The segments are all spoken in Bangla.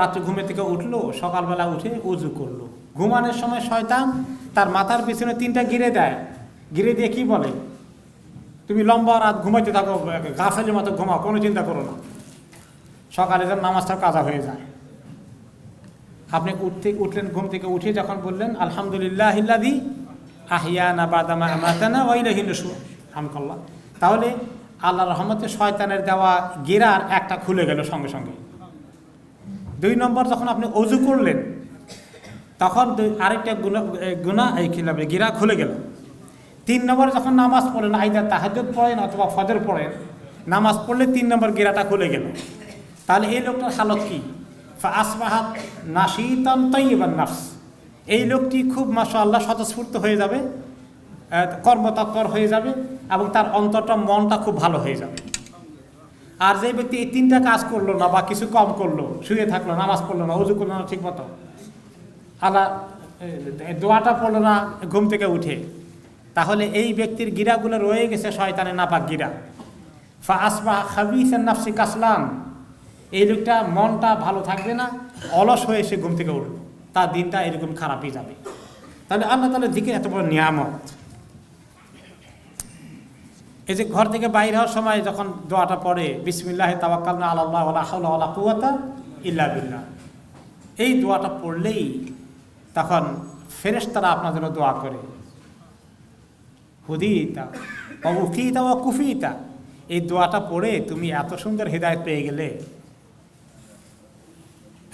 রাত্রে ঘুমে থেকে উঠলো, সকালবেলা উঠে উজু করলো। ঘুমানোর সময় শয়তান তার মাথার পিছনে 3টা গিরে দেয়। গিরে দিয়ে কি বলে, তুমি লম্বা রাত ঘুমাইতে থাকো, গাছের মতো ঘুমাও, কোনো চিন্তা করো না, সকালে যেন নামাজটা কাজা হয়ে যায়। আপনি উঠলেন ঘুম থেকে, উঠে যখন বললেন আলহামদুলিল্লাহিল্লাযী আহিয়ানা বা'দা মা আমাতানা ওয়া ইলাইহি নুশুর, হামদুলিল্লাহ, তাহলে আল্লাহর রহমতে শয়তানের দেওয়া গিরার একটা খুলে গেল সঙ্গে সঙ্গে। 2 নম্বর, যখন আপনি অজু করলেন তখন আরেকটা গুনাহ এই খিলাফে গিরা খুলে গেল। 3 নম্বর, যখন নামাজ পড়লেন, আইদার তাহাজ্জুদ পড়েন অথবা ফজর পড়েন, নামাজ পড়লে 3 নম্বর গিরাটা খুলে গেল। তাহলে এই লোকটার হালত কি? ফাআসবাহাত নাশীতান তাইয়িবান নাফস, এই লোকটি খুব মাশাআল্লাহ স্বতঃস্ফূর্ত হয়ে যাবে, কর্মতৎপর হয়ে যাবে, এবং তার অন্তরটা, মনটা খুব ভালো হয়ে যাবে। আর যে ব্যক্তি এই 3টা কাজ করলো না, বা কিছু কম করলো, শুয়ে থাকলো, নামাজ পড়লো না, ওযু করলো না ঠিক মতো, আল্লাহ দোয়াটা পড়লো না ঘুম থেকে উঠে, তাহলে এই ব্যক্তির গিরাগুলো রয়ে গেছে শয়তানের নাপাক গিরা। ফাআসবাহা খাবিসান নাফসি কাসলান, এই লোকটা মনটা ভালো থাকবে না, অলস হয়ে সে ঘুম থেকে উঠলো, তার দিনটা এরকম খারাপই যাবে। তাহলে আল্লাহ তাআলা জিকির এত বড় নিয়ামত। এই যে ঘর থেকে বাইরে হওয়ার সময় যখন দোয়াটা পড়ে, বিসমিল্লাহি তাওয়াক্কালনা আলাল্লাহ ওয়ালা হাওলা ওয়ালা কুওয়াতা ইল্লা বিল্লাহ, এই দোয়াটা পড়লেই তখন ফেরেশতারা আপনার জন্য দোয়া করে, হুদিতা ওয়া উকিতা ওয়া কুফিতা, এই দোয়াটা পড়ে তুমি এত সুন্দর হেদায়েত পেয়ে গেলে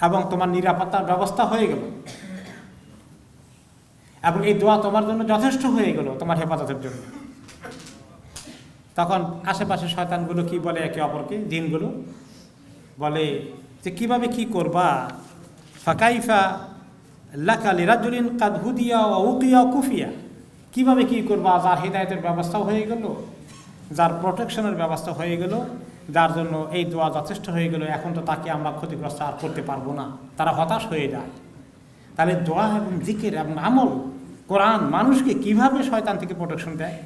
এবং তোমার নিরাপত্তার ব্যবস্থা হয়ে গেল, এবং এই দোয়া তোমার জন্য যথেষ্ট হয়ে গেল তোমার হেফাজতের জন্য। তখন আশেপাশে শয়তানগুলো কি বলে একে অপরকে, জিনগুলো বলে যে কিভাবে কি করবা, ফাকাইফা লাকা লিরাজুলিন কাদ হুদিয়া ওয়া উকিয়া কুফিয়া, কিভাবে কি করবা যার হিদায়াতের ব্যবস্থা হয়ে গেল, যার প্রোটেকশনের ব্যবস্থা হয়ে গেল, যার জন্য এই দোয়া যথেষ্ট হয়ে গেল, এখন তো তাকে আমরা ক্ষতিগ্রস্ত আর করতে পারবো না, তারা হতাশ হয়ে যায়। তাহলে দোয়া এবং জিকির এবং আমল, কোরআন মানুষকে কিভাবে শয়তান থেকে প্রোটেকশন দেয়।